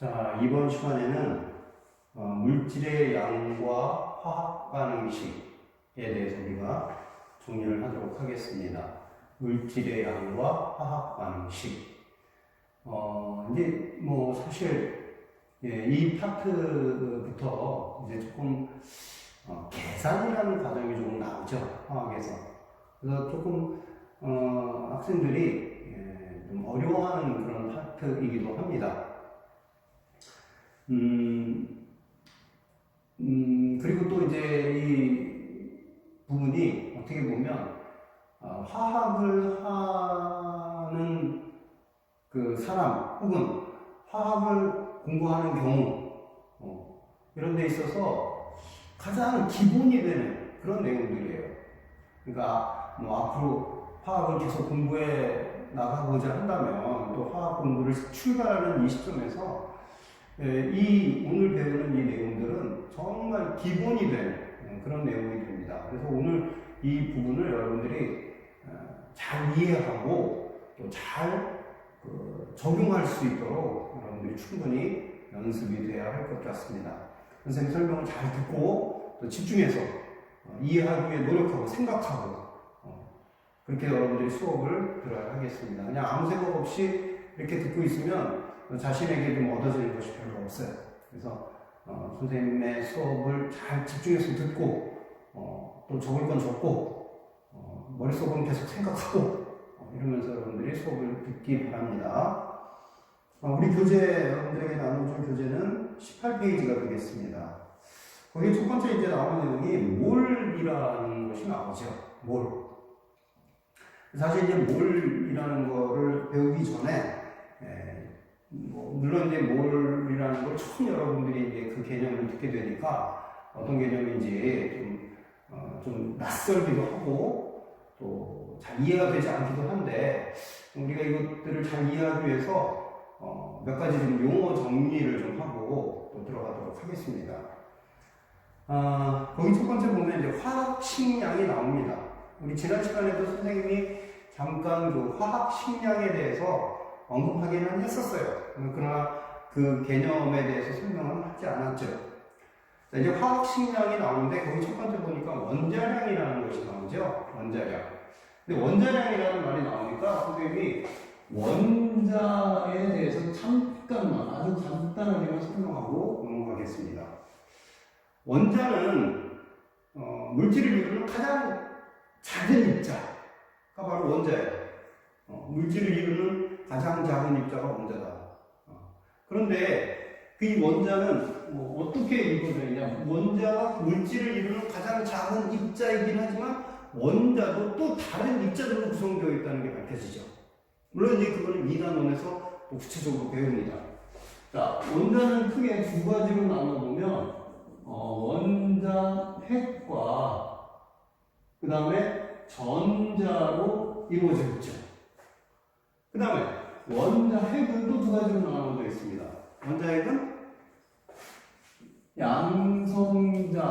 자, 이번 시간에는 물질의 양과 화학 반응식에 대해서 우리가 정리를 하도록 하겠습니다. 물질의 양과 화학 반응식. 이제 뭐 사실 이 파트부터 이제 조금 계산이라는 과정이 조금 나오죠, 화학에서. 그래서 조금 학생들이 좀 어려워하는 그런 파트이기도 합니다. 그리고 또 이제 이 부분이 어떻게 보면 화학을 하는 그 사람 혹은 화학을 공부하는 경우 이런 데 있어서 가장 기본이 되는 그런 내용들이에요. 그러니까 뭐 앞으로 화학을 계속 공부해 나가고자 한다면 또 화학 공부를 출발하는 이 시점에서 이 오늘 배우는 이 내용들은 정말 기본이 된 그런 내용이 됩니다. 그래서 오늘 이 부분을 여러분들이 잘 이해하고 또 잘 적용할 수 있도록 여러분들이 충분히 연습이 돼야 할 것 같습니다. 선생님 설명을 잘 듣고 또 집중해서 이해하기 위해 노력하고 생각하고 그렇게 여러분들이 수업을 들어야 하겠습니다. 그냥 아무 생각 없이 이렇게 듣고 있으면 자신에게 좀 얻어지는 것이 별로 없어요. 그래서 선생님의 수업을 잘 집중해서 듣고 또 적을 건 적고 머릿속으로 계속 생각하고 이러면서 여러분들이 수업을 듣기 바랍니다. 우리 교재 여러분들에게 나눠준 교재는 18페이지가 되겠습니다. 거기 첫 번째 이제 나오는 내용이 몰이라는 것이 나오죠. 몰. 사실 이제 몰이라는 거를 배우기 전에 물론 이제 몰이라는 걸 처음 여러분들이 이제 그 개념을 듣게 되니까 어떤 개념인지 좀 낯설기도 하고 또 잘 이해가 되지 않기도 한데 우리가 이것들을 잘 이해하기 위해서 몇 가지 좀 용어 정리를 좀 하고 또 들어가도록 하겠습니다. 거기 첫 번째 보면 이제 화학식량이 나옵니다. 우리 지난 시간에도 선생님이 잠깐 그 화학식량에 대해서 언급하기는 했었어요. 그러나 그 개념에 대해서 설명은 하지 않았죠. 자, 이제 화학식량이 나오는데 거기 첫 번째 보니까 원자량이라는 것이 나오죠. 원자량. 근데 원자량이라는 말이 나오니까 선생님이 원자에 대해서 잠깐만 아주 간단하게만 설명하고 넘어가겠습니다. 원자는 물질을 이루는 가장 작은 입자가 바로 원자예요. 물질을 이루는 가장 작은 입자가 원자다. 그런데 그 이 원자는 어떻게 이루어지느냐? 원자가 물질을 이루는 가장 작은 입자이긴 하지만 원자도 또 다른 입자들로 구성되어 있다는 게 밝혀지죠. 물론 이제 그거는 2단원에서 또 구체적으로 배웁니다. 자, 원자는 크게 두 가지로 나눠보면 원자 핵과 그 다음에 전자로 이루어져 있죠. 그 다음에 원자 핵은 또 두 가지로 나눠져 있습니다. 원자 핵은 양성자와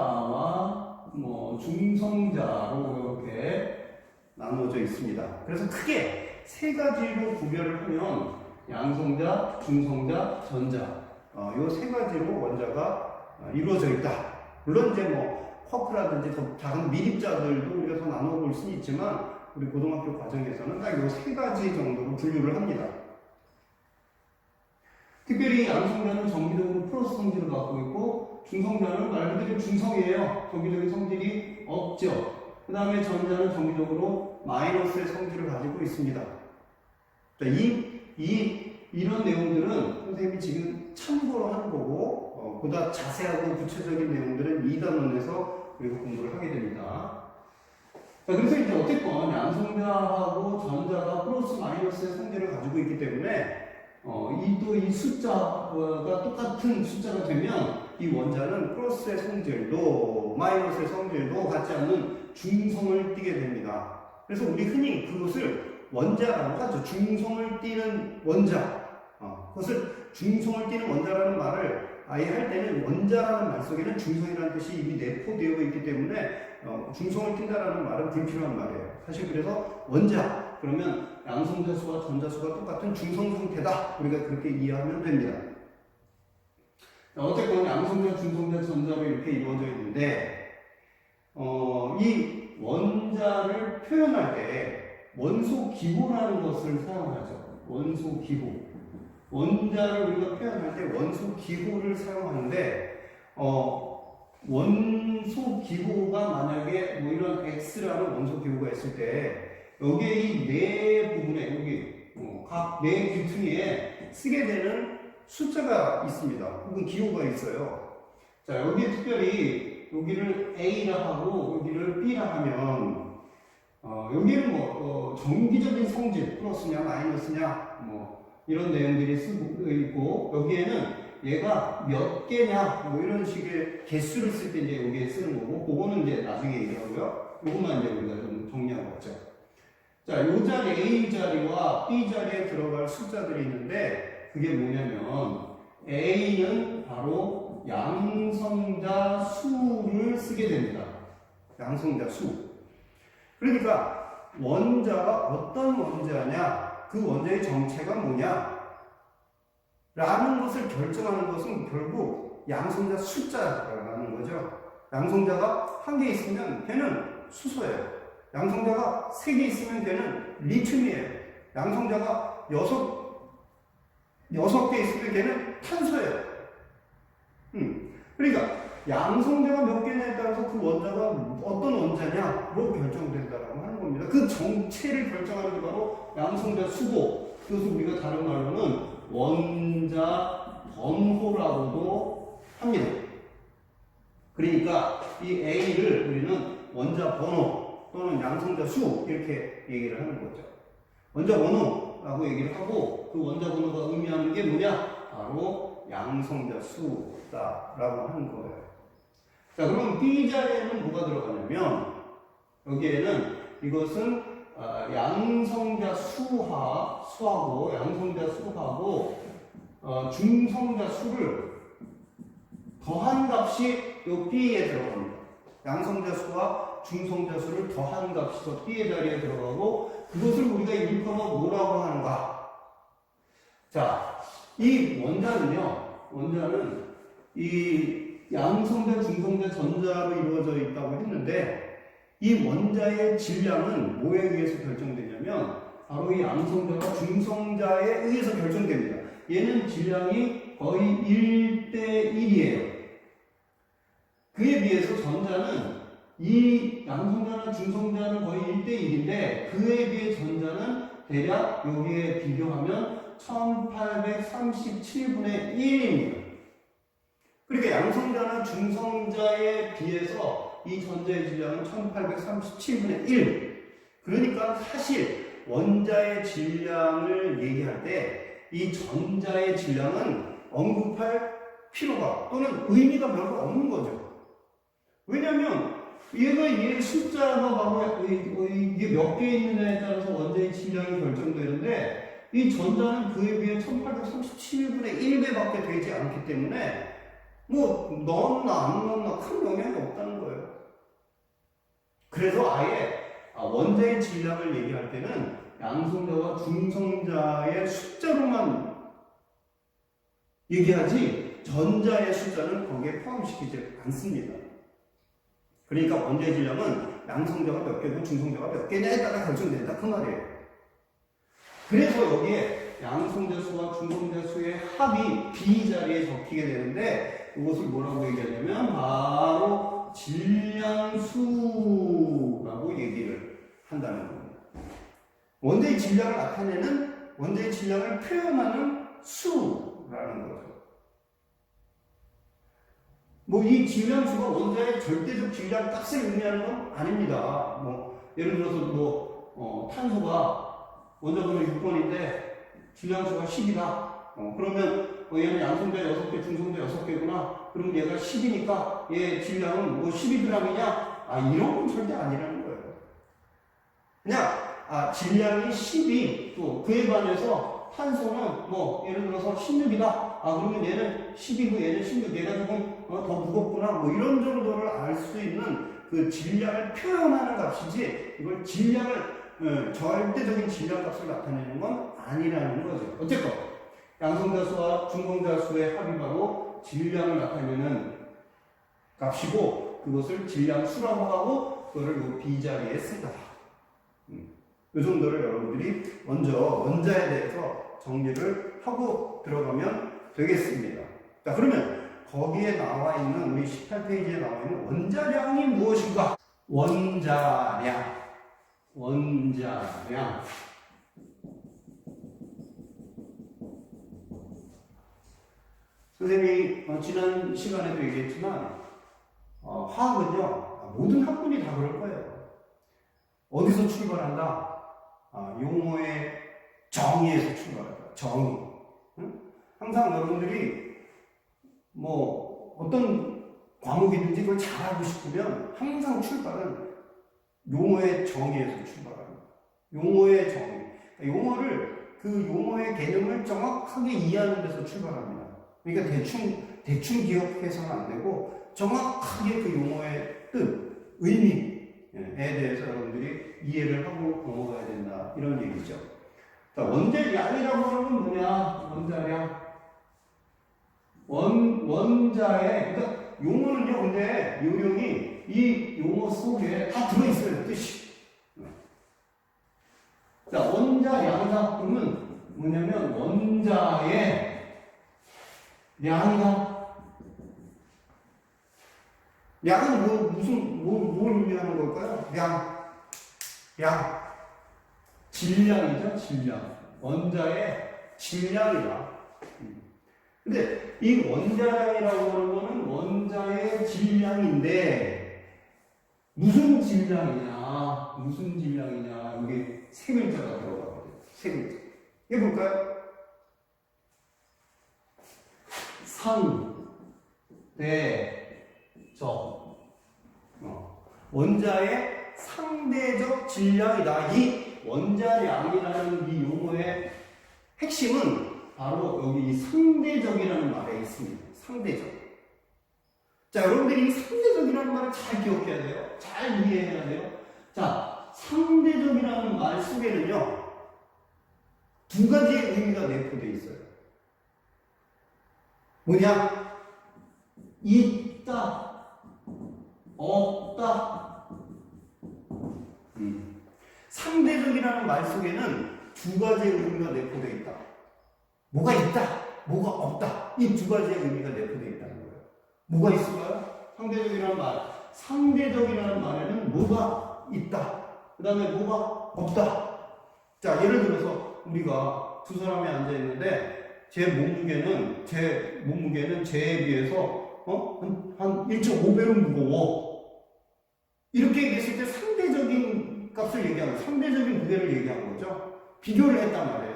중성자로 이렇게 나눠져 있습니다. 그래서 크게 세 가지로 구별을 하면 양성자, 중성자, 전자 이 세 가지로 원자가 이루어져 있다. 물론 이제 쿼크라든지 더 작은 밀입자들도 우리가 더 나눠볼 수는 있지만 우리 고등학교 과정에서는 딱 이 세 가지 정도로 분류를 합니다. 특별히 양성자는 정기적으로 플러스 성질을 갖고 있고 중성자는 말 그대로 중성이에요. 정기적인 성질이 없죠. 그 다음에 전자는 정기적으로 마이너스의 성질을 가지고 있습니다. 자, 이런 내용들은 선생님이 지금 참고로 하는 거고 보다 자세하고 구체적인 내용들은 2단원에서 우리가 공부를 하게 됩니다. 자, 그래서 이제 어쨌건 양성자하고 전자가 플러스 마이너스의 성질을 가지고 있기 때문에 이 숫자가 똑같은 숫자가 되면 이 원자는 플러스의 성질도 마이너스의 성질도 같지 않는 중성을 띠게 됩니다. 그래서 우리 흔히 그것을 원자라고 하죠. 중성을 띠는 원자. 그것을 중성을 띠는 원자라는 말을 아예 할 때는 원자라는 말 속에는 중성이라는 뜻이 이미 내포되어 있기 때문에 중성을 띈다라는 말은 불필요한 말이에요. 사실 그래서 원자 그러면 양성자 수와 전자 수가 똑같은 중성 상태다. 우리가 그렇게 이해하면 됩니다. 어쨌건 양성자, 중성자, 전자로 이렇게 이루어져 있는데, 이 원자를 표현할 때 원소 기호라는 것을 사용하죠. 원소 기호. 원자를 우리가 표현할 때 원소 기호를 사용하는데, 원소 기호가 만약에 뭐 이런 X라는 원소 기호가 있을 때, 여기에 이 네 부분에, 여기, 각 네 귀퉁이에 쓰게 되는 숫자가 있습니다. 혹은 기호가 있어요. 자, 여기 특별히 여기를 A라 하고 여기를 B라 하면 여기는 정기적인 성질 플러스냐 마이너스냐 뭐 이런 내용들이 쓰고 있고 여기에는 얘가 몇 개냐 뭐 이런 식의 개수를 쓸 때 이제 여기에 쓰는 거고 그거는 이제 나중에 얘기하고요. 요것만 이제 우리가 좀 정리하고 있죠. 자, 요 자리 A 자리와 B 자리에 들어갈 숫자들이 있는데 그게 뭐냐면 A는 바로 양성자 수를 쓰게 됩니다. 양성자 수. 그러니까 원자가 어떤 원자냐, 그 원자의 정체가 뭐냐 라는 것을 결정하는 것은 결국 양성자 숫자라는 거죠. 양성자가 한 개 있으면 걔는 수소예요. 양성자가 세 개 있으면 걔는 리튬이에요. 양성자가 여섯 개 있으면 걔는 탄소예요. 그러니까 양성자가 몇 개냐에 따라서 그 원자가 어떤 원자냐로 결정된다라고 하는 겁니다. 그 정체를 결정하는 게 바로 양성자 수고. 그것을 우리가 다른 말로는 원자 번호라고도 합니다. 그러니까 이 A를 우리는 원자 번호 또는 양성자 수 이렇게 얘기를 하는 거죠. 원자 번호라고 얘기를 하고 그 원자 번호가 의미하는 게 뭐냐? 바로 양성자 수다라고 하는 거예요. 자, 그럼 B 자리에는 뭐가 들어가냐면 여기에는 이것은 양성자 수하고 양성자 수하고 중성자 수를 더한 값이 요 B에 들어갑니다. 양성자 수와 중성자 수를 더한 값이 저 B의 자리에 들어가고 그것을 우리가 일컬어 뭐라고 하는가? 자, 이 원자는 이 양성자, 중성자, 전자로 이루어져 있다고 했는데 이 원자의 질량은 뭐에 의해서 결정되냐면 바로 이 양성자와 중성자에 의해서 결정됩니다. 얘는 질량이 거의 1대1이에요. 그에 비해서 전자는 이 양성자나 중성자는 거의 1대1인데 그에 비해 전자는 대략 여기에 비교하면 1837분의 1입니다. 그러니까 양성자나 중성자에 비해서 이 전자의 질량은 1837분의 1. 그러니까 사실 원자의 질량을 얘기할 때 이 전자의 질량은 언급할 필요가 또는 의미가 별로 없는 거죠. 왜냐하면 얘 숫자가 바로 이게 몇 개 있느냐에 따라서 원자의 질량이 결정되는데 이 전자는 그에 비해 1837분의 1배밖에 되지 않기 때문에 뭐 넣었나 안 넣었나 큰 영향이 없다는 거예요. 그래서 아예 원자의 질량을 얘기할 때는 양성자와 중성자의 숫자로만 얘기하지 전자의 숫자는 거기에 포함시키지 않습니다. 그러니까 원자의 질량은 양성자가 몇 개고 중성자가 몇 개냐에 따라 결정된다 그 말이에요. 그래서 여기에 양성자 수와 중성자 수의 합이 B 자리에 적히게 되는데 이것을 뭐라고 얘기하냐면 바로 질량수라고 얘기를 한다는 겁니다. 원자의 질량을 나타내는 원자의 질량을 표현하는 수라는 거죠. 뭐 이 질량수가 원자의 절대적 질량 값을 의미하는 건 아닙니다. 뭐 예를 들어서 탄소가 원자 번호 6번인데 질량수가 10이다. 그러면 얘는 양성자 6개, 중성자 6개구나. 그러면 얘가 10이니까 얘 질량은 뭐 12g이냐? 이런 건 절대 아니라는 거예요. 그냥 질량이 10이 또 그에 반해서 탄소는 뭐 예를 들어서 16이다. 그러면 얘는 10이고 얘는 16, 얘가 조금 더 무겁구나. 뭐 이런 정도를 알 수 있는 그 질량을 표현하는 값이지 이걸 질량을 절대적인 질량 값을 나타내는 건 아니라는 거죠. 어쨌건 양성자수와 중성자수의 합이 바로 질량을 나타내는 값이고 그것을 질량수라고 하고 그거를 이 B자리에 쓴다. 이 정도를 여러분들이 먼저 원자에 대해서 정리를 하고 들어가면 되겠습니다. 자, 그러면 거기에 나와 있는 우리 18페이지에 나와 있는 원자량이 무엇인가? 원자량. 선생님이 지난 시간에도 얘기했지만 화학은요 모든 학문이 다 그럴 거예요. 어디서 출발한다? 용어의 정의에서 출발한다. 정의. 응? 항상 여러분들이 뭐 어떤 과목이든지 그걸 잘하고 싶으면 항상 출발은 용어의 정의에서 출발합니다. 용어의 정의. 용어를 그 용어의 개념을 정확하게 이해하는 데서 출발합니다. 그러니까 대충 기억해서는 안 되고 정확하게 그 용어의 뜻, 의미에 대해서 여러분들이 이해를 하고 넘어가야 된다. 이런 얘기죠. 자, 원자량이라고 하는 건 뭐냐? 원자량. 원자의, 그러니까 용어는요, 근데 요령이 이 용어 속에 다 들어있어요, 뜻이. 자, 원자량이다. 그러면 뭐냐면, 원자의 량이다. 량은 뭘 의미하는 걸까요? 량. 질량이죠, 질량. 원자의 질량이다. 근데 이 원자량이라고 하는 거는 원자의 질량인데, 무슨 질량이냐, 여기 세 글자가 들어가거든요. 세 글자. 이게 볼까요? 상대적. 원자의 상대적 질량이다. 이 원자량이라는 이 용어의 핵심은 바로 여기 이 상대적이라는 말에 있습니다. 상대적. 자, 여러분들이 이 상대적이라는 말을 잘 기억해야 돼요. 잘 이해해야 돼요. 자, 상대적이라는 말 속에는요, 두 가지의 의미가 내포되어 있어요. 뭐냐? 있다, 없다. 상대적이라는 말 속에는 두 가지의 의미가 내포되어 있다. 뭐가 있다, 뭐가 없다. 이 두 가지의 의미가 내포되어 있다는 거예요. 뭐가 있을까요? 상대적이라는 말. 상대적이라는 말에는 뭐가 있다. 그 다음에 뭐가 없다. 자, 예를 들어서 우리가 두 사람이 앉아 있는데 제 몸무게는 제에 비해서 한 1.5배로 무거워. 이렇게 얘기했을 때 상대적인 값을 얘기하는, 상대적인 무게를 얘기한 거죠. 비교를 했단 말이에요.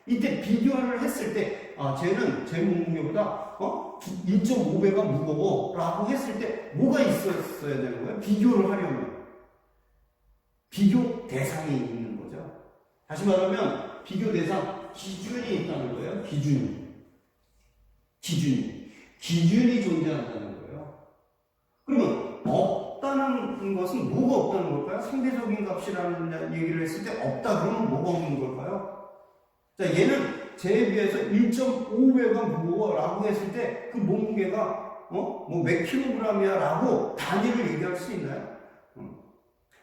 이때 비교를 했을 때, 쟤는 제 몸무게보다 1.5배가 무거워 라고 했을 때 뭐가 있었어야 되는 거예요? 비교를 하려면 비교 대상이 있는 거죠. 다시 말하면 비교 대상, 기준이 있다는 거예요. 기준이 존재한다는 거예요. 그러면 없다는 것은 뭐가 없다는 걸까요? 상대적인 값이라는 얘기를 했을 때 없다 그러면 뭐가 없는 걸까요? 자, 얘는 제에 비해서 1.5배가 무거워 라고 했을 때 그 몸무게가 몇 킬로그램이야 라고 단위를 얘기할 수 있나요?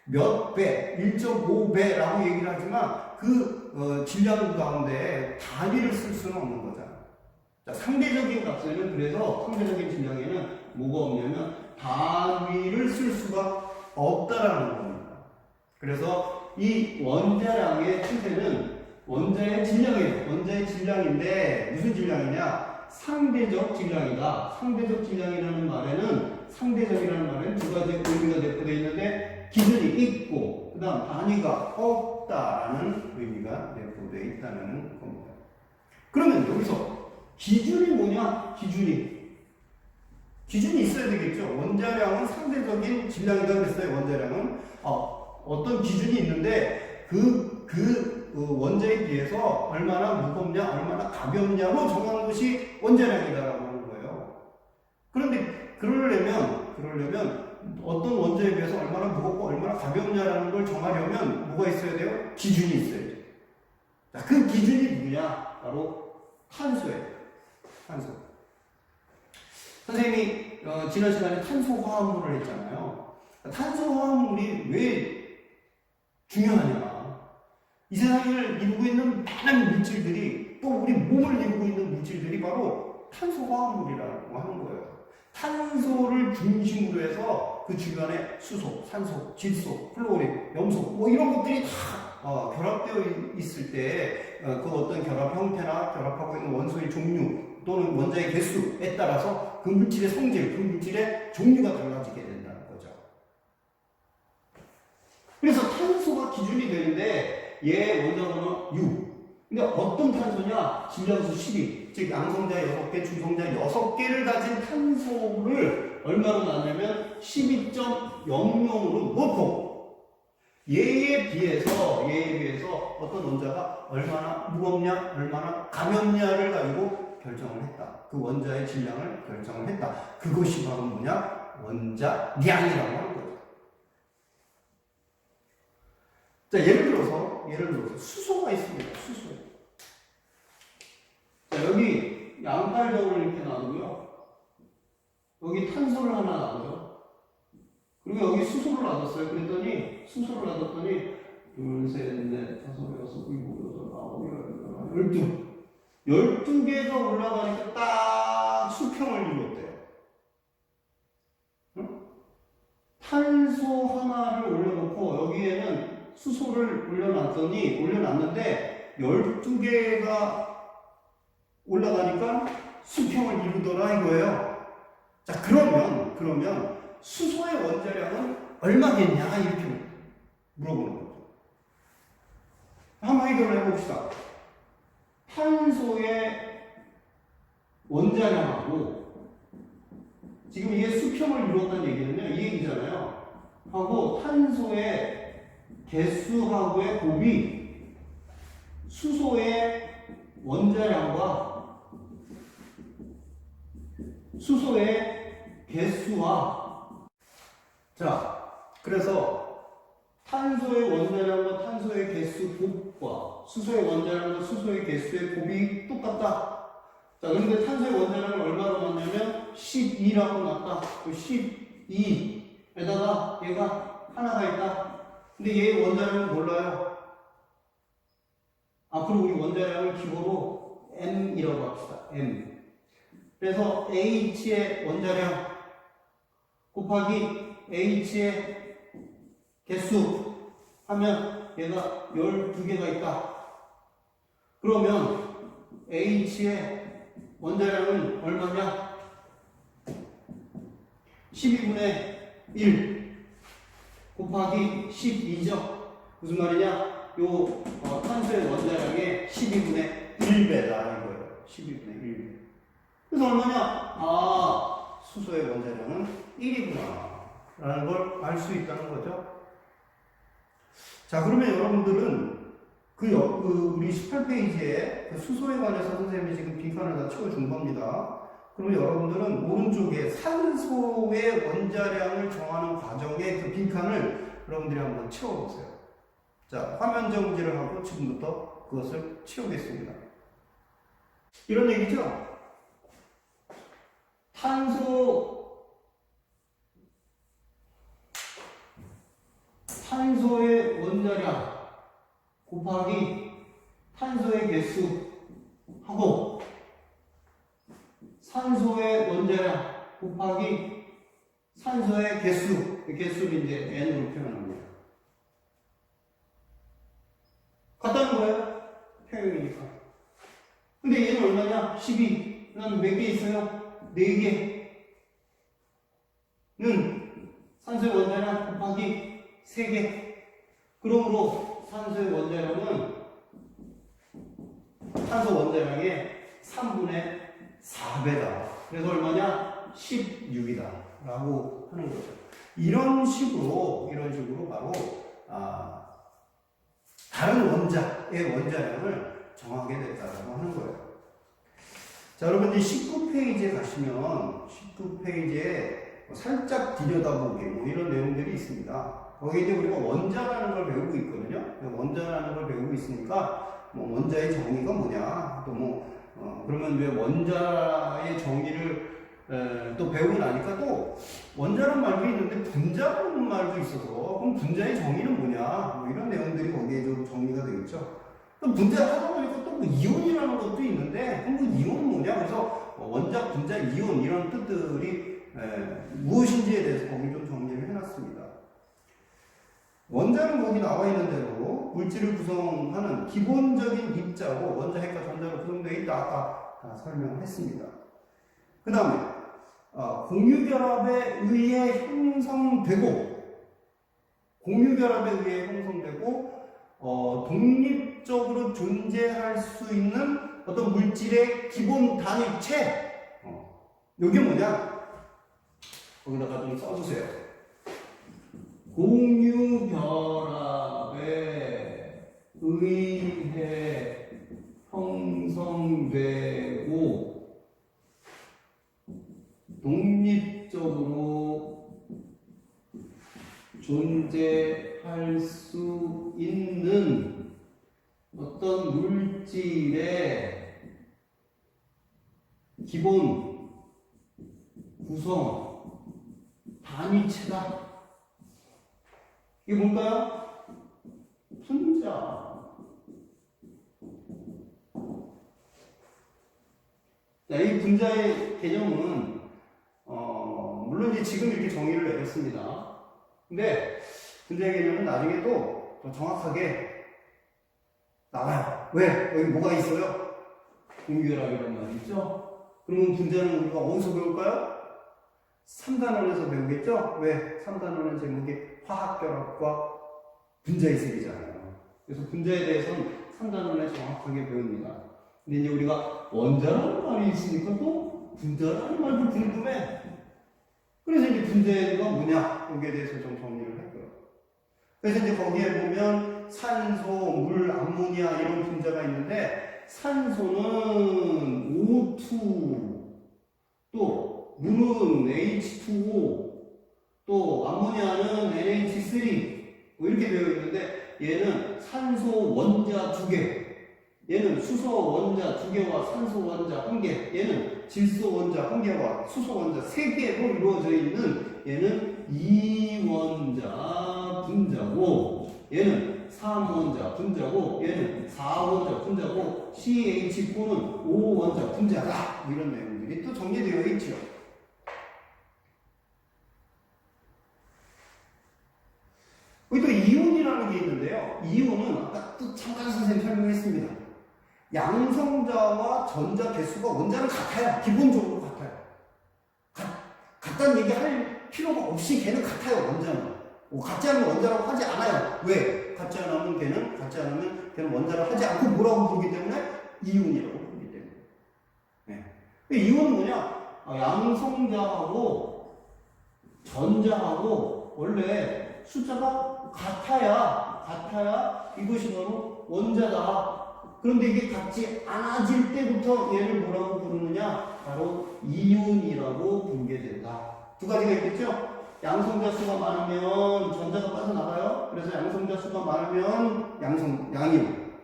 몇 배, 1.5배 라고 얘기를 하지만 그 질량 가운데 단위를 쓸 수는 없는 거잖아요. 자, 상대적인 값에는, 그래서 상대적인 질량에는 뭐가 없냐면 단위를 쓸 수가 없다라는 겁니다. 그래서 이 원자량의 추세는 원자의 질량이에요. 원자의 질량인데 무슨 질량이냐? 상대적 질량이다. 상대적 질량이라는 말에는, 상대적이라는 말에는 두 가지 의미가 내포되어 있는데 기준이 있고 그 다음 단위가 없다라는 의미가 내포되어 있다는 겁니다. 그러면 여기서 기준이 뭐냐? 기준이 있어야 되겠죠. 원자량은 상대적인 질량이다 그랬어요. 원자량은 어떤 기준이 있는데 그 원자에 비해서 얼마나 무겁냐, 얼마나 가볍냐로 정하는 것이 원자량이다라고 하는 거예요. 그런데 그러려면 어떤 원자에 비해서 얼마나 무겁고 얼마나 가볍냐라는 걸 정하려면 뭐가 있어야 돼요? 기준이 있어야 돼요. 자, 그 기준이 누구냐? 바로 탄소예요. 탄소. 선생님이 지난 시간에 탄소화합물을 했잖아요. 탄소화합물이 왜 중요하냐? 이 세상을 이루고 있는 많은 물질들이, 또 우리 몸을 이루고 있는 물질들이 바로 탄소화합물이라고 하는 거예요. 탄소를 중심으로 해서 그 주변에 수소, 산소, 질소, 플로린, 염소 뭐 이런 것들이 다 결합되어 있을 때 그 어떤 결합 형태나 결합하고 있는 원소의 종류 또는 원자의 개수에 따라서 그 물질의 성질, 그 물질의 종류가 달라지게 된다는 거죠. 그래서 탄소가 기준이 되는데 얘 원자번호 6. 근데 어떤 탄소냐? 질량수 12. 즉 양성자 6개, 중성자 6개를 가진 탄소를 얼마로 나누냐면 12.00으로 놓고 얘에 비해서 어떤 원자가 얼마나 무겁냐, 얼마나 가볍냐를 가지고 결정을 했다. 그 원자의 질량을 결정을 했다. 그것이 바로 뭐냐? 원자량이라고 하는 거죠. 자, 예를 들어서 수소가 있습니다. 수소. 자, 여기 양팔점을 이렇게 놔두고요. 여기 탄소를 하나 놔둬요. 그리고 여기 수소를 놔뒀어요. 그랬더니 수소를 놔뒀더니 둘, 셋, 넷, 다섯, 여섯, 일곱, 여덟, 아홉, 열, 12개가 올라가니까 딱 수평을 이루었대요. 응? 탄소 하나를 올려놓고 여기에는 수소를 올려놨는데 12개가 올라가니까 수평을 이루더라 이거예요. 자, 그러면 수소의 원자량은 얼마겠냐 이렇게 물어보는 거죠. 한번 해결을 해봅시다. 탄소의 원자량하고 지금 이게 수평을 이루었다는 얘기는요, 이 얘기잖아요. 하고 탄소의 개수하고의 곱이 수소의 원자량과 수소의 개수와, 자, 그래서 탄소의 원자량과 탄소의 개수 곱과 수소의 원자량과 수소의 개수의 곱이 똑같다. 자, 그런데 탄소의 원자량을 얼마로 놨냐면 12라고 놨다. 그 12에다가 얘가 하나가 있다. 근데 얘의 원자량은 몰라요. 앞으로 우리 원자량을 기호로 M이라고 합시다. M. 그래서 H의 원자량 곱하기 H의 개수 하면 얘가 12개가 있다. 그러면 H의 원자량은 얼마냐? 12분의 1 곱하기 12죠. 무슨 말이냐? 탄소의 원자량의 12분의 1배다 이거예요. 12분의 1배. 그래서 얼마냐? 수소의 원자량은 1이구나 라는 걸 알 수 있다는 거죠. 자, 그러면 여러분들은 우리 18페이지에 그 수소에 관해서 선생님이 지금 빈칸을 다 채워준 겁니다. 그러면 여러분들은 오른쪽에 산소의 원자량을 정하는 과정의 그 빈칸을 여러분들이 한번 채워보세요. 자, 화면 정지를 하고 지금부터 그것을 채우겠습니다. 이런 얘기죠? 탄소의 원자량 곱하기 탄소의 개수하고 산소의 원자량 곱하기 산소의 개수를 이제 N으로 표현합니다. 같다는 거예요? 평형이니까. 근데 얘는 얼마냐? 12. 그 다음에 몇 개 있어요? 4개는 산소의 원자량 곱하기 3개. 그러므로 산소의 원자량은 탄소 원자량의 3분의 4배다. 그래서 얼마냐? 16이다. 라고 하는 거죠. 이런 식으로 바로, 다른 원자의 원자량을 정하게 됐다고 하는 거예요. 자, 여러분, 이제 19페이지에 가시면, 19페이지에 살짝 들여다보기, 이런 내용들이 있습니다. 거기에 이제 우리가 원자라는 걸 배우고 있거든요. 원자라는 걸 배우고 있으니까, 원자의 정의가 뭐냐, 또 그러면 왜 원자의 정의를 또 배우고 나니까 또 원자란 말도 있는데 분자라는 말도 있어서 그럼 분자의 정의는 뭐냐 뭐 이런 내용들이 거기에 좀 정리가 되겠죠. 또 분자 하다 보니까 또 뭐 이온이라는 것도 있는데 그럼 뭐 이온은 뭐냐 그래서 원자, 분자, 이온 이런 뜻들이 무엇인지에 대해서 거기 좀 정리를 해놨습니다. 원자는 거기 나와 있는 대로 물질을 구성하는 기본적인 입자고 원자, 핵과 전자로 구성되어 있다. 아까 다 설명했습니다. 그 다음에 공유결합에 의해 형성되고 독립적으로 존재할 수 있는 어떤 물질의 기본 단위체. 이게 뭐냐? 거기다가 좀 써주세요. 공유결합에 의해 형성되고 독립적으로 존재할 수 있는 어떤 물질의 기본 구성 단위체다. 이게 뭘까요? 분자. 자, 이 분자의 개념은 물론 이제 지금 이렇게 정의를 내렸습니다. 근데 분자의 개념은 나중에 또 더 정확하게 나와요. 왜? 여기 뭐가 있어요? 공유결합이라는 말이 있죠? 그러면 분자는 우리가 어디서 배울까요? 3단원에서 배우겠죠? 왜? 3단원은 제목이 화학결합과 분자이식이잖아요. 그래서 분자에 대해서는 3단원에 정확하게 배웁니다. 근데 이제 우리가 원자라는 말이 있으니까 또 분자라는 말도 궁금해. 그래서 이제 분자가 뭐냐? 여기에 대해서 좀 정리를 했고요. 그래서 이제 거기에 보면 산소, 물, 암모니아 이런 분자가 있는데 산소는 O2, 또 물은 H2O, 또 암모니아는 NH3 뭐 이렇게 되어 있는데 얘는 산소 원자 2개, 얘는 수소 원자 2개와 산소 원자 1개, 얘는 질소 원자 1개와 수소 원자 3개로 이루어져 있는 얘는 2원자 분자고, 얘는 3원자 분자고, 얘는 4원자 분자고, CH4는 5원자 분자다. 뭐 이런 내용들이 또 정리되어 있죠. 여기 또 이온이라는 게 있는데요. 이온은 아까 또 잠깐 선생님 설명했습니다. 양성자와 전자 개수가 원자는 같아요. 기본적으로 같아요. 같다는 얘기 할 필요가 없이 걔는 같아요. 원자는. 같지 않으면 원자라고 하지 않아요. 왜? 같지 않으면 걔는 원자를 하지 않고 뭐라고 부르기 때문에 이온이라고 부르기 때문에. 네. 이온은 뭐냐? 양성자하고 전자하고 원래 숫자가 같아야 이것이 바로 원자다. 그런데 이게 같지 않아질 때부터 얘를 뭐라고 부르느냐? 바로 이온이라고 부르게 된다. 두 가지가 있겠죠? 양성자 수가 많으면 전자가 빠져나가요. 그래서 양성자 수가 많으면 양이온.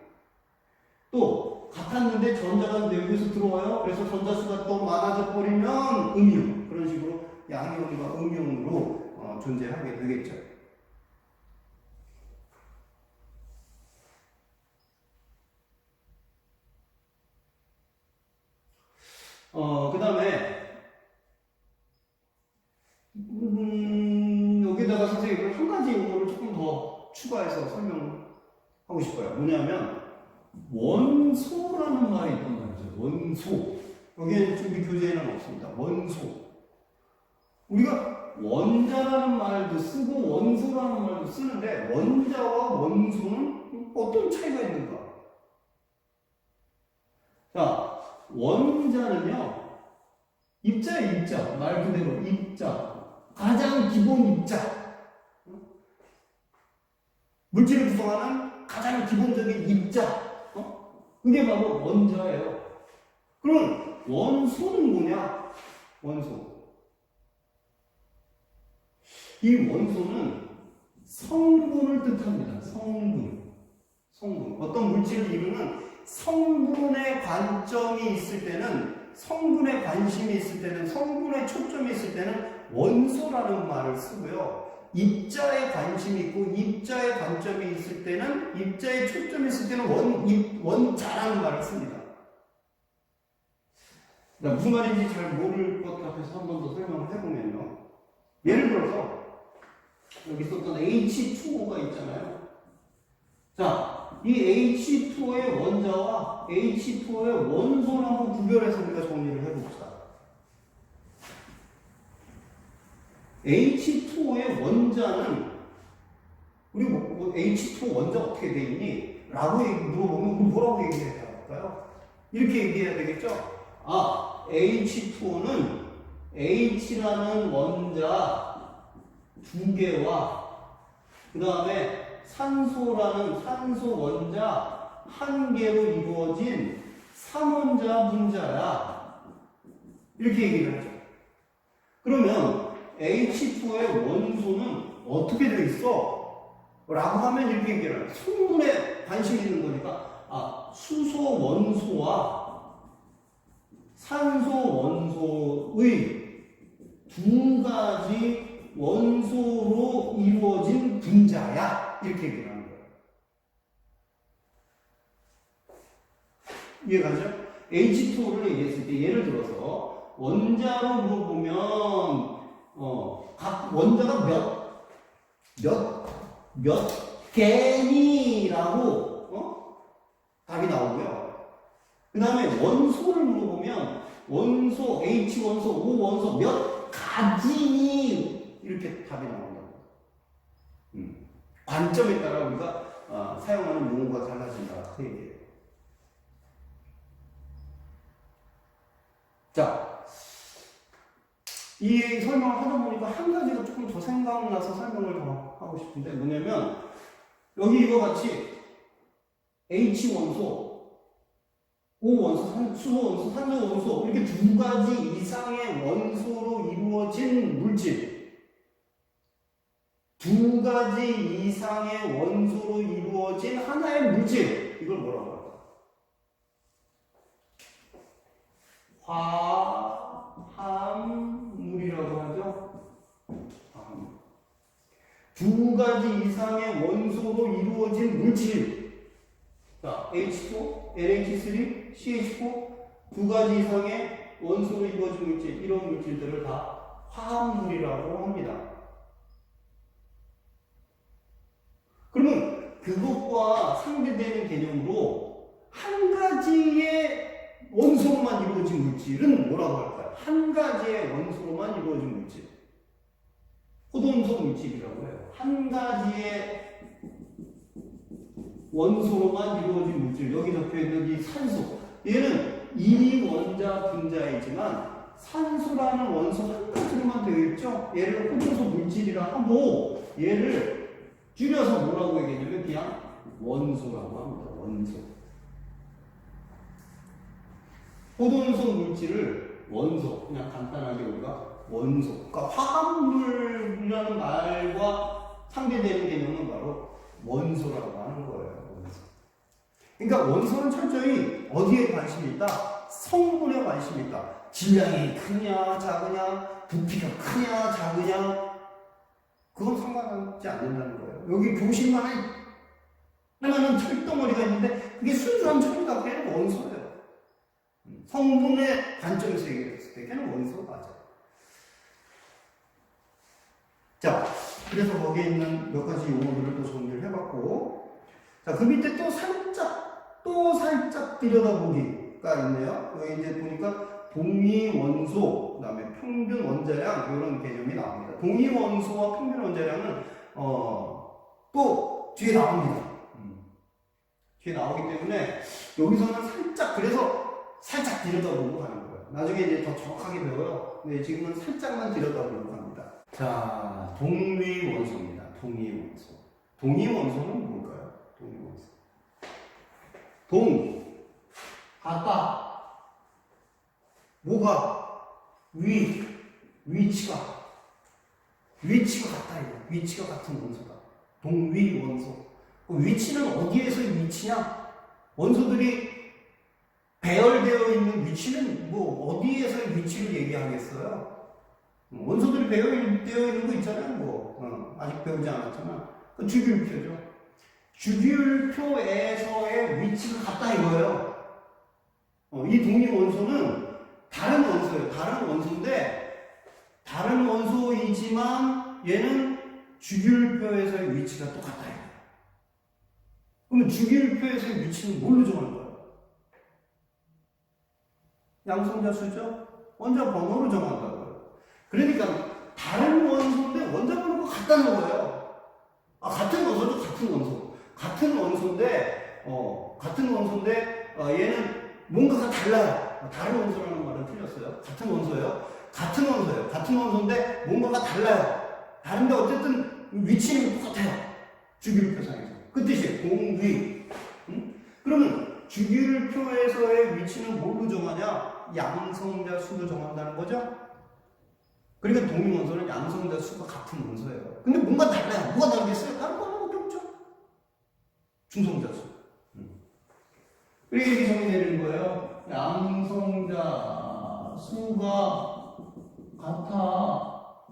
또 같았는데 전자가 여기서 들어와요. 그래서 전자 수가 또 많아져 버리면 음이온. 그런 식으로 양이온과 음이온으로 존재하게 되겠죠. 그 다음에 여기다가 선생님이 한 가지 용어를 조금 더 추가해서 설명하고 싶어요. 뭐냐면 원소라는 말이 있단 말이죠. 원소. 여기에 준비 교재에는 없습니다. 원소. 우리가 원자라는 말도 쓰고 원소라는 말도 쓰는데 원자와 원소는 어떤 차이가 있는가? 자, 원자는요. 입자의 입자. 말 그대로 입자. 가장 기본 입자. 물질을 구성하는 가장 기본적인 입자. 그게 바로 원자예요. 그럼 원소는 뭐냐? 원소. 이 원소는 성분을 뜻합니다. 성분. 어떤 물질을 이루는 성분의 관점이 있을 때는, 성분의 관심이 있을 때는, 성분의 초점이 있을 때는 원소라는 말을 쓰고요. 입자에 관심이 있고 입자의 관점이 있을 때는, 입자의 초점이 있을 때는 원자라는 말을 씁니다. 무슨 말인지 잘 모를 것 같아서 한 번 더 설명을 해보면요. 예를 들어서 여기 썼던 H2O가 있잖아요. 자, 이 H2O의 원자와 H2O의 원소를 한번 구별해서 우리가 정리를 해봅시다. H2O의 원자는, 우리 H2O 원자 어떻게 돼 있니? 라고 물어보면 뭐라고 얘기해야 할까요? 이렇게 얘기해야 되겠죠? H2O는 H라는 원자 2개와 그 다음에 산소라는 산소 원자 1개로 이루어진 3원자 분자야. 이렇게 얘기를 하죠. 그러면 H2O의 원소는 어떻게 되어 있어? 라고 하면 이렇게 얘기를 해요. 성분에 관심이 있는 거니까, 수소 원소와 산소 원소의 2가지 원소로 이루어진 분자야. 이렇게 얘기를 하는 거예요. 이해가죠? H2O를 얘기했을 때 예를 들어서 원자로 물어보면 각 원자가 몇 개니라고 답이 나오고요. 그 다음에 원소를 물어보면 원소, H원소, O원소 몇 가지니 이렇게 답이 나온다고. 관점에 따라 우리가 사용하는 용어가 달라진다. 그 얘기예요. 자, 이 설명을 하다 보니까 한 가지가 조금 더 생각나서 설명을 더 하고 싶은데 뭐냐면 여기 이거 같이 H원소, O원소, 수소원소, 산소원소 이렇게 2가지 이상의 원소로 이루어진 물질, 2가지 이상의 원소로 이루어진 하나의 물질, 이걸 뭐라고 할까? 화합물이라고 하죠. 화합물. 2가지 이상의 원소로 이루어진 물질. 자, H2O, NH3, CH4, 2가지 이상의 원소로 이루어진 물질, 이런 물질들을 다 화합물이라고 합니다. 그러면 그것과 상대되는 개념으로 한 가지의 원소로만 이루어진 물질은 뭐라고 할까요? 한 가지의 원소로만 이루어진 물질. 호돈소 물질이라고 해요. 한 가지의 원소로만 이루어진 물질. 여기 적혀있는 이 산소. 얘는 이원자 분자이지만 산소라는 원소 한 가지로만 되어 있죠. 얘를 호돈소 물질이라 하고 얘를 줄여서 뭐라고 얘기하냐면 그냥 원소라고 합니다. 원소. 호돈소 물질을 원소, 그냥 간단하게 우리가 원소. 그러니까 화합물이라는 말과 상대되는 개념은 바로 원소라고 하는 거예요. 원소. 그러니까 원소는 철저히 어디에 관심이 있다? 성분에 관심이 있다. 질량이 크냐 작으냐, 부피가 크냐 작으냐, 그건 상관하지 않는다는 거예요. 여기 보시면 하나는 철덩어리가 있는데 그게 순수한 철이다. 그게 원소예요. 성분의 관점에서 얘기했을 때 걔는 원소가 맞아요. 자, 그래서 거기에 있는 몇 가지 용어들을 또 정리를 해봤고, 자, 그 밑에 또 살짝 들여다보기가 있네요. 여기 이제 보니까 동위 원소, 그 다음에 평균 원자량, 이런 개념이 나옵니다. 동위 원소와 평균 원자량은, 또 뒤에 나옵니다. 뒤에 나오기 때문에 여기서는 살짝 들여다보고 가는 거예요. 나중에 이제 더 정확하게 배워요. 근데 지금은 살짝만 들여다보고 갑니다. 자, 동위원소입니다. 동위원소. 동위원소는 뭘까요? 동위원소. 같다. 뭐가? 위치가 같다. 이거. 위치가 같은 원소다. 동위원소. 위치는 어디에서의 위치냐? 원소들이 배열되어 있는 위치는 뭐 어디에서의 위치를 얘기하겠어요? 원소들이 배열되어 있는 거 있잖아요. 아직 배우지 않았지만 그 주기율표죠. 주기율표에서의 위치가 같다 이거예요. 이 독립 원소는 다른 원소예요. 다른 원소인데 다른 원소이지만 얘는 주기율표에서의 위치가 똑같다 이거예요. 그러면 주기율표에서의 위치는 뭘로 정하는 거예요? 양성자 수죠? 원자 번호로 정한다고요. 그러니까 다른 원소인데 원자 번호가 같다는 거예요. 같은 원소도 같은 원소. 같은 원소인데 얘는 뭔가가 달라요. 다른 원소라는 말은 틀렸어요. 같은 원소예요. 같은 원소인데 뭔가가 달라요. 다른데 어쨌든 위치는 똑같아요. 주기율표상에서. 그 뜻이에요. 공위. 그러면 주기율표에서의 위치는 뭘로 정하냐? 양성자 수로 정한다는 거죠. 그러니까 독립 원소는 양성자 수가 같은 원소예요. 근데 뭔가 달라요. 뭐가 다르겠어요? 다른 거 하나밖에 없죠. 중성자 수. 그리고 이렇게 정의 내리는 거예요. 양성자 수가 같아.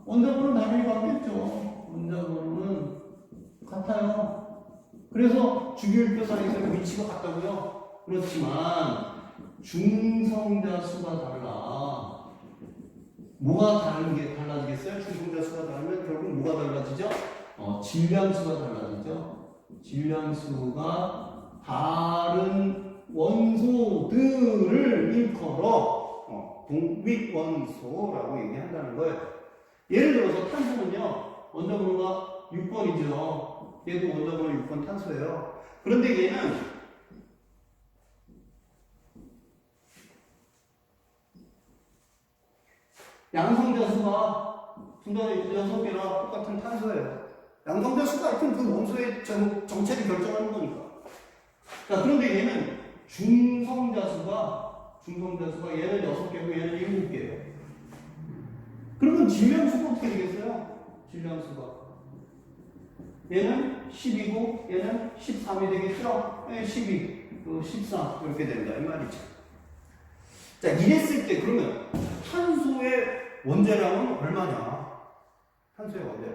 원자번호는 당연히 같겠죠. 원자번호는 같아요. 그래서 주기율표상에서의 위치가 같다고요. 그렇지만 중성자 수가 달라. 뭐가 달라지겠어요? 중성자 수가 다르면 결국 뭐가 달라지죠? 질량수가 달라지죠. 질량수가 다른 원소들을 일컬어 독립원소라고 얘기한다는 거예요. 예를 들어서 탄소는요, 원자번호가 6번이죠. 얘도 원자번호 6번 탄소예요. 그런데 얘는 양성자 수가 둘 다 6개나 똑같은 탄소예요. 양성자 수가 하여튼 그 원소의 정체를 결정하는 거니까. 자, 그런데 얘는 중성자 수가 얘는 6개고 얘는 7개예요. 그러면 질량수가 어떻게 되겠어요? 질량수가. 얘는 10이고 얘는 13이 되겠죠? 12, 13 이렇게 된다 이 말이죠. 자, 이랬을 때 그러면 탄소의 원자량은 얼마냐? 탄소의 원자량.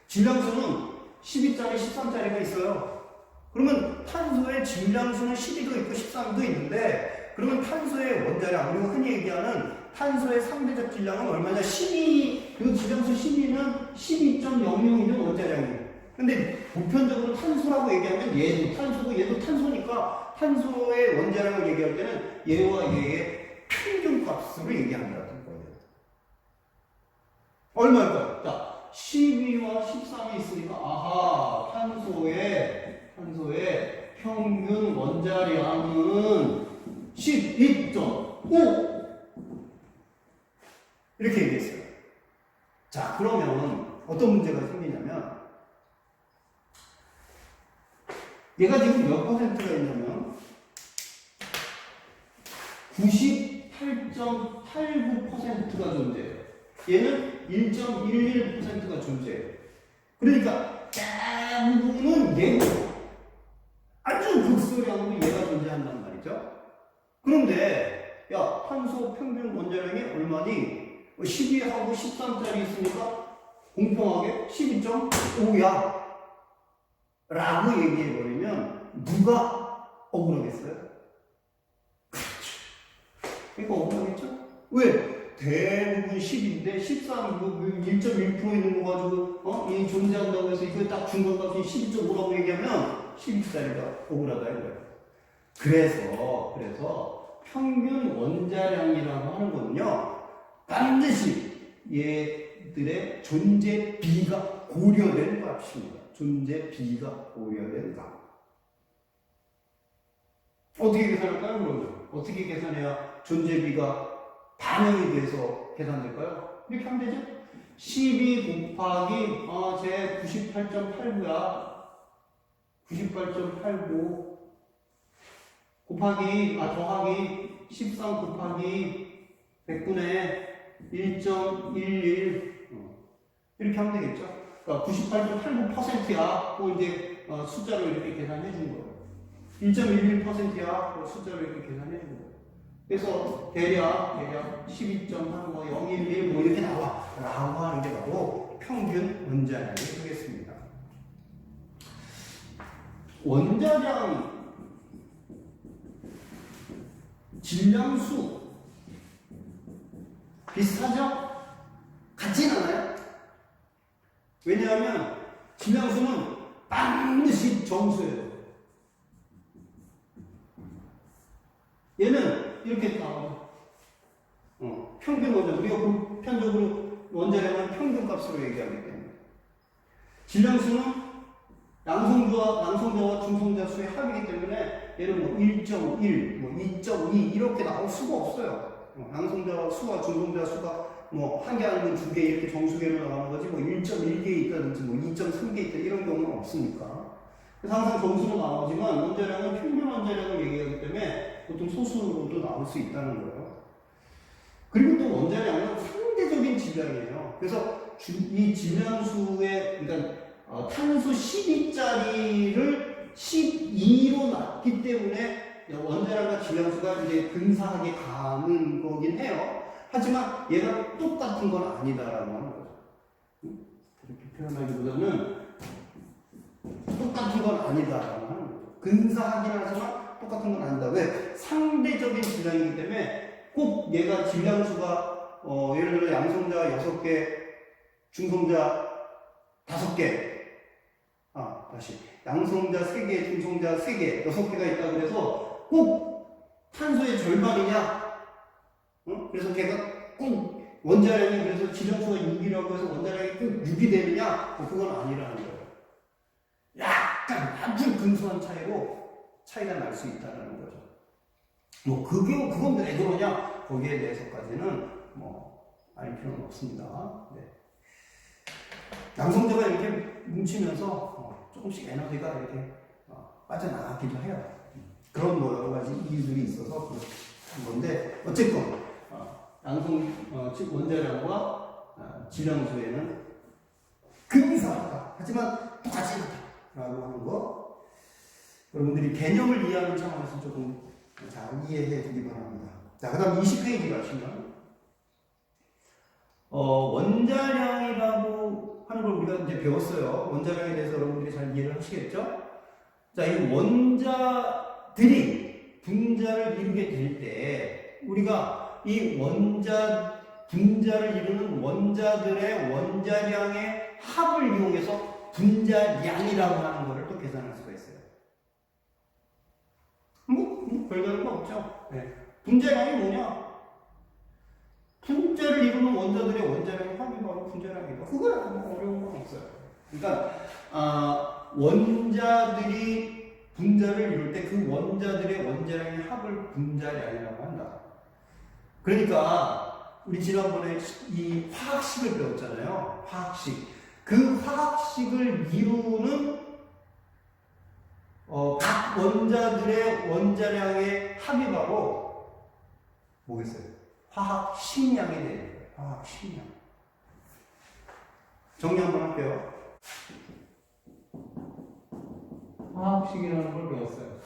질량수는 12짜리, 13짜리가 있어요. 그러면 탄소의 질량수는 12도 있고 13도 있는데 그러면 탄소의 원자량, 우리가 흔히 얘기하는 탄소의 상대적 질량은 얼마냐? 12, 그 질량수 12는 12.00이죠, 원자량이. 근데 보편적으로 탄소라고 얘기하면 얘도 탄소고 얘도 탄소니까 탄소의 원자량을 얘기할 때는 얘와 얘의 평균값으로 얘기한다는 거예요. 얼마일까요? 자, 12와 13이 있으니까 아하, 탄소의 평균 원자량은 12.5 이렇게 얘기했어요. 자, 그러면 어떤 문제가 생기냐면 얘가 지금 몇 퍼센트가 있냐면 98.89%가 존재해요. 얘는 1.11%가 존재해요. 그러니까 대부분은 얘고 아주 극소량으로 얘가 존재한단 말이죠. 그런데 야, 탄소 평균 원자량이 얼마니? 12하고 13짜리 있으니까 공평하게 12.5야 라고 얘기해버리면 누가 억울하겠어요? 그렇죠. 그러니까 억울하겠죠? 왜? 대부분 10인데 13, 1.1% 있는 거 가지고 이 존재한다고 해서 이거 딱 중간값이 12.5라고 얘기하면 12짜리가 억울하다 이거예요. 그래서 평균 원자량이라고 하는 거는요, 반드시 얘들의 존재 비가 고려된 값입니다. 존재 비가 고려된 값. 어떻게 계산할까요, 그러면? 어떻게 계산해야 존재 비가 반영이 돼서 계산될까요? 이렇게 하면 되죠? 12 곱하기 제 98.89야. 98.89 곱하기 더하기 13 곱하기 100분의 1.11 이렇게 하면 되겠죠? 그러니까 98.89%야. 그 이제 숫자로 이렇게 계산해 준 거예요. 1.11%야. 그 숫자로 이렇게 계산해 준 거예요. 그래서 대략 12.1, 011 뭐 이렇게 나와 라고 하는 게 바로 평균 원자량이 되겠습니다. 원자량 질량수 비슷하죠? 같진 않아요? 왜냐하면 질량수는 반드시 정수예요. 얘는 이렇게 나와요. 평균 원자, 우리가 보편적으로 원자량은 평균값으로 얘기하기 때문에. 질량수는 양성자와 중성자 수의 합이기 때문에 얘는 뭐 1.1, 뭐 2.2 이렇게 나올 수가 없어요. 양성자 수와 중성자 수가 뭐 한 개 아니면 두 개 이렇게 정수계로 나가는 거지 뭐 1.1개 있다든지 뭐 2.3개 있다 이런 경우는 없으니까. 그래서 항상 정수로 나오지만 원자량은 평균 원자량을 얘기하기 때문에 보통 소수로도 나올 수 있다는 거예요. 그리고 또 원자량은 상대적인 질량이에요. 그래서 이 질량수의 그러니까 탄소 12짜리를 12로 놨기 때문에 원자량과 질량수가 이제 근사하게 가는 거긴 해요. 하지만 얘가 똑같은 건 아니다라고 하는 거죠. 이렇게 표현하기보다는 똑같은 건 아니다라고 하는 거죠. 근사하긴 하지만 똑같은 건 아니다. 왜? 상대적인 질량이기 때문에 꼭 얘가 질량수가 예를 들어 양성자 6개, 중성자 5개 다시 양성자 3개, 중성자 3개, 6개가 있다고 해서 꼭 탄소의 절반이냐? 그래서 걔가 꼭 원자량이 그래서 질량수가 6이라고 해서 원자량이 꼭 6이 되느냐? 그건 아니라는 거예요. 약간 아주 근소한 차이가 날 수 있다는 거죠. 뭐 그건 왜 그러냐? 거기에 대해서까지는 뭐 알 필요는 없습니다. 네. 양성자가 이렇게 뭉치면서 조금씩 에너지가 이렇게 빠져나가기도 해요. 그런 뭐 여러 가지 이유들이 있어서 그런 건데 어쨌건 즉 원자량과 질량수에는 근사하다. 하지만 똑같지 않다라고 하는 거 여러분들이 개념을 이해하는 차원에서 조금 잘 이해해 주기 바랍니다. 자, 그 다음 20페이지 가시면 원자량이라고 하는 걸 우리가 이제 배웠어요. 원자량에 대해서 여러분들이 잘 이해를 하시겠죠? 자, 이 원자들이 분자를 이루게 될 때 우리가 이 분자를 이루는 원자들의 원자량의 합을 이용해서 분자량이라고 하는 것을 또 계산할 수가 있어요. 별다른 거 없죠. 네. 분자량이 뭐냐? 분자를 이루는 원자들의 원자량의 합이 바로 분자량이다. 그거야. 뭐 어려운 건 없어요. 그러니까 원자들이 분자를 이룰 때 그 원자들의 원자량의 합을 분자량이라고 한다. 그러니까 우리 지난번에 이 화학식을 배웠잖아요. 화학식. 그 화학식을 이루는 각 원자들의 원자량의 합이 바로 뭐겠어요? 화학식량이 되는 거예요. 화학식량. 정리 한번 할게요. 화학식이라는 걸 배웠어요.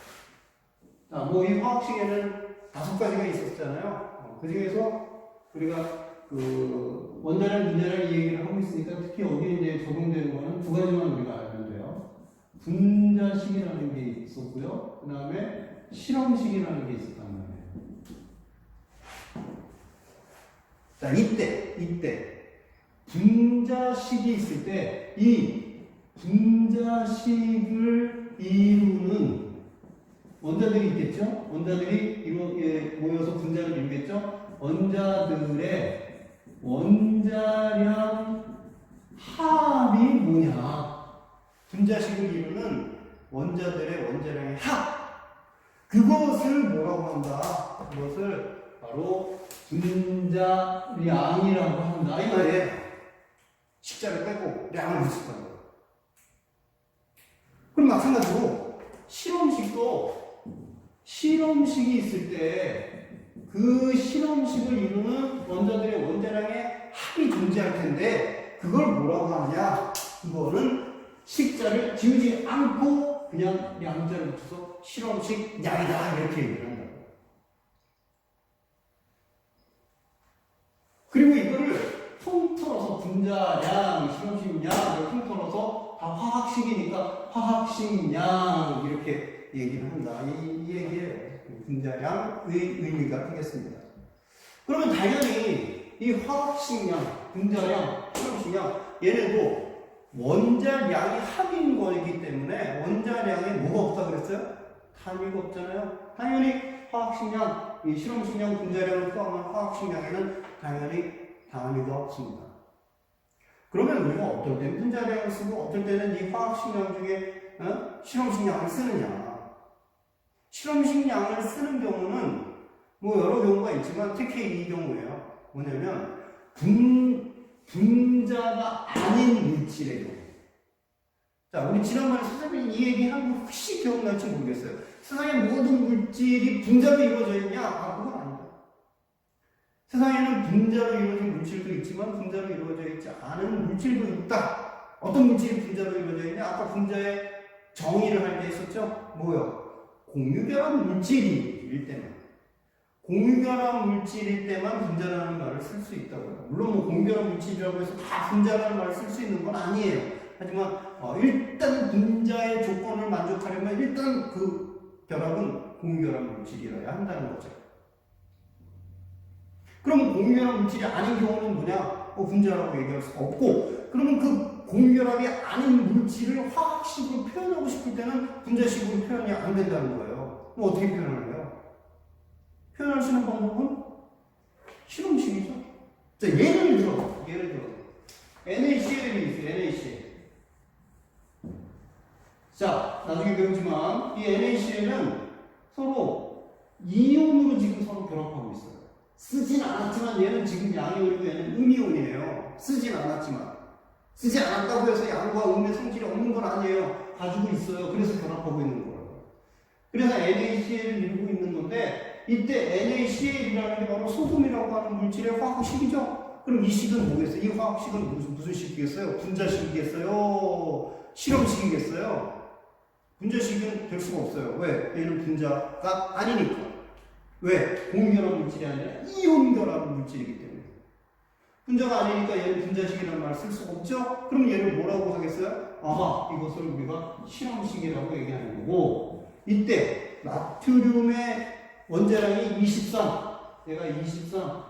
자, 뭐 이 화학식에는 5가지가 있었잖아요. 그 중에서 우리가 그 원자량, 분자량 얘기를 하고 있으니까 특히 여기에 이제 적용되는 거는 2가지만 우리가 알면 돼요. 분자식이라는 게 있었고요. 그 다음에 실험식이라는 게 있었단 말이에요. 자, 이때 분자식이 있을 때 이 분자식을 이루는 원자들이 있겠죠? 원자들이 모여서 분자를 이루겠죠? 원자들의 원자량 합이 뭐냐? 분자식을 이루는 원자들의 원자량의 합! 그것을 뭐라고 한다? 그것을 바로 분자량이라고 한다. 이 말이에요. 식자를 빼고 량을 붙였다는 거예요. 그럼 마찬가지로 실험식이 있을 때 그 실험식을 이루는 원자들의 원자량의 합이 존재할 텐데 그걸 뭐라고 하느냐? 이거는 식자를 지우지 않고 그냥 양자를 붙여서 실험식 양이다 이렇게 얘기를 한다고. 분자량, 실험식량 이렇게 통틀어서 다 화학식이니까 화학식량 이렇게 얘기를 한다. 이 얘기에 분자량의 의미가 되겠습니다. 그러면 당연히 이 화학식량, 분자량, 실험식량 얘네도 원자량이 합인 거이기 때문에 원자량에 뭐가 없다 그랬어요? 단위가 없잖아요. 당연히 화학식량, 이 실험식량, 분자량을 포함한 화학식량에는 당연히 단위가 없습니다. 그러면 우리가 어떨 때는 분자량을 쓰고 어떨 때는 이 화학식량 중에 실험식량을 쓰느냐. 실험식량을 쓰는 경우는 뭐 여러 경우가 있지만 특히 이 경우에요. 뭐냐면 분자가 아닌 물질의 경우. 자, 우리 지난번에 선생님이 이 얘기한 거 혹시 기억날지 모르겠어요. 세상의 모든 물질이 분자로 이루어져 있냐? 아, 그건 아니다. 세상에는 분자로 이루어진 물질도 있지만 분자로 이루어져 있지 않은 물질도 있다. 어떤 물질이 분자로 이루어져 있냐? 아까 분자의 정의를 할 때 있었죠? 뭐요? 공유결합 물질일 때만. 공유결합 물질일 때만 분자라는 말을 쓸 수 있다고요. 물론 뭐 공유결합 물질이라고 해서 다 분자라는 말을 쓸 수 있는 건 아니에요. 하지만 일단 분자의 조건을 만족하려면 일단 그 결합은 공유결합 물질이어야 한다는 거죠. 그럼 공유결합 물질이 아닌 경우는 뭐냐? 분자라고 얘기할 수가 없고, 그러면 그 공유결합이 아닌 물질을 화학식으로 표현하고 싶을 때는 분자식으로 표현이 안 된다는 거예요. 그럼 어떻게 표현하나요? 표현할 수 있는 방법은 실험식이죠. 자, 예를 들어 NaCl이 있어요. NaCl. 자, 나중에 배우지만 이 NaCl은 서로 이온으로 지금 서로 결합하고 있어요. 쓰진 않았지만 얘는 지금 양이온이고 얘는 음이온이에요. 쓰진 않았지만. 쓰지 않았다고 해서 양과 음의 성질이 없는 건 아니에요. 가지고 있어요. 그래서 결합하고 있는 거예요. 그래서 NaCl을 이루고 있는 건데 이때 NaCl이라는 게 바로 소금이라고 하는 물질의 화학식이죠. 그럼 이 식은 뭐겠어요? 이 화학식은 무슨 식이겠어요? 분자식이겠어요? 실험식이겠어요? 분자식은 될 수가 없어요. 왜? 얘는 분자가 아니니까. 왜? 공유결합 물질이 아니라 이온결합 물질이기 때문에. 분자가 아니니까 얘는 분자식이라는 말을 쓸 수가 없죠? 그럼 얘를 뭐라고 하겠어요? 아하, 이것을 우리가 실험식이라고 얘기하는 거고, 이때 나트륨의 원자량이 23, 얘가 23,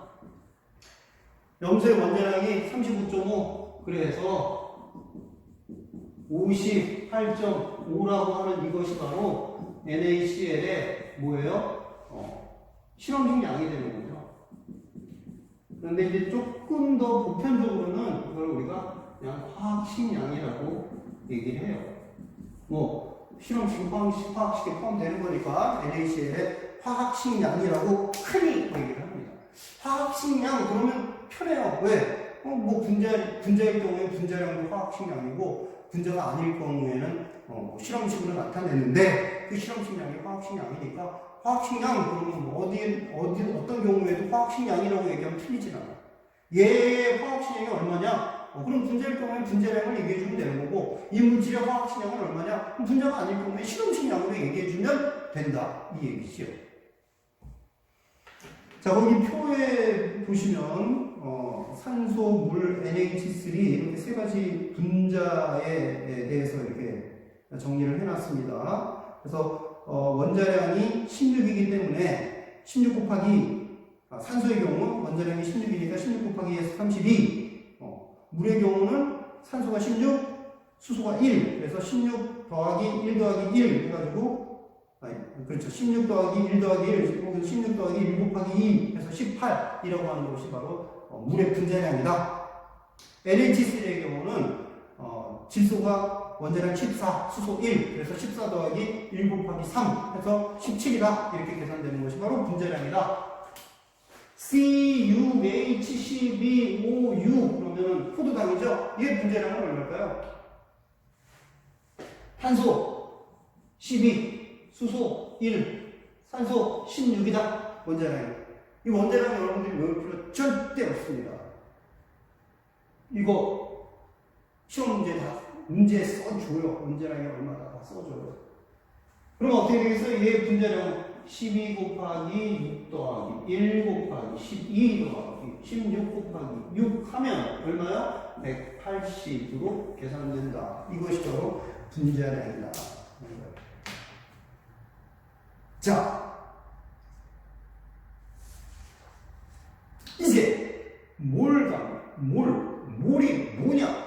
염소의 원자량이 35.5, 그래서 58.5라고 하는 이것이 바로 NaCl의 뭐예요? 실험식 양이 되는 거죠. 그런데 이제 조금 더 보편적으로는 이걸 우리가 그냥 화학식 양이라고 얘기를 해요. 뭐 실험식, 화학식에 포함되는 거니까 NaCl의 화학식 양이라고 흔히 얘기를 합니다. 화학식 양 그러면 편해요. 왜? 뭐 분자일 경우에 분자량도 화학식 양이고 분자가 아닐 경우에는 실험식으로 나타내는데 그 실험식 양이 화학식 양이니까 화학식 양 그러면 뭐 어떤 경우에도 화학식 양이라고 얘기하면 틀리진 않아요. 얘의 화학식 양이 얼마냐? 그럼 분자일 경우에 분자량을 얘기해주면 되는 거고 이 물질의 화학식 양은 얼마냐? 그럼 분자가 아닐 경우에 실험식 양으로 얘기해주면 된다. 이 얘기죠. 자, 거기 표에 보시면 산소, 물, NH3 이렇게 세 가지 분자에 대해서 이렇게 정리를 해놨습니다. 그래서 원자량이 16이기 때문에 16 곱하기 산소의 경우 원자량이 16이니까 16 곱하기 32 물의 경우는 산소가 16, 수소가 1 그래서 16 더하기 1 더하기 1 해가지고 그렇죠. 16 더하기 1 더하기 1 혹은 16 더하기 1 곱하기 2 해서 18이라고 하는 것이 바로 물의 분자량이다. NH3의 경우는 질소가 원자량 14, 수소 1 그래서 14 더하기 1 곱하기 3 해서 17이다. 이렇게 계산되는 것이 바로 분자량이다. CuHCbOu 그러면 포도당이죠. 얘 분자량은 얼마일까요? 탄소 12, 수소 1, 산소 16이다. 원자량. 이 원자량 여러분들이 외울 필요 절대 없습니다. 이거 시험 문제 써줘요. 원자량이 얼마나 다 써줘요. 그럼 어떻게 되겠어요? 얘 분자량 12 곱하기 6 더하기 1 곱하기 12 더하기 16 곱하기 6 하면 얼마요? 180으로 계산된다. 이것이 바로 분자량이다. 자, 이제 몰이 뭐냐?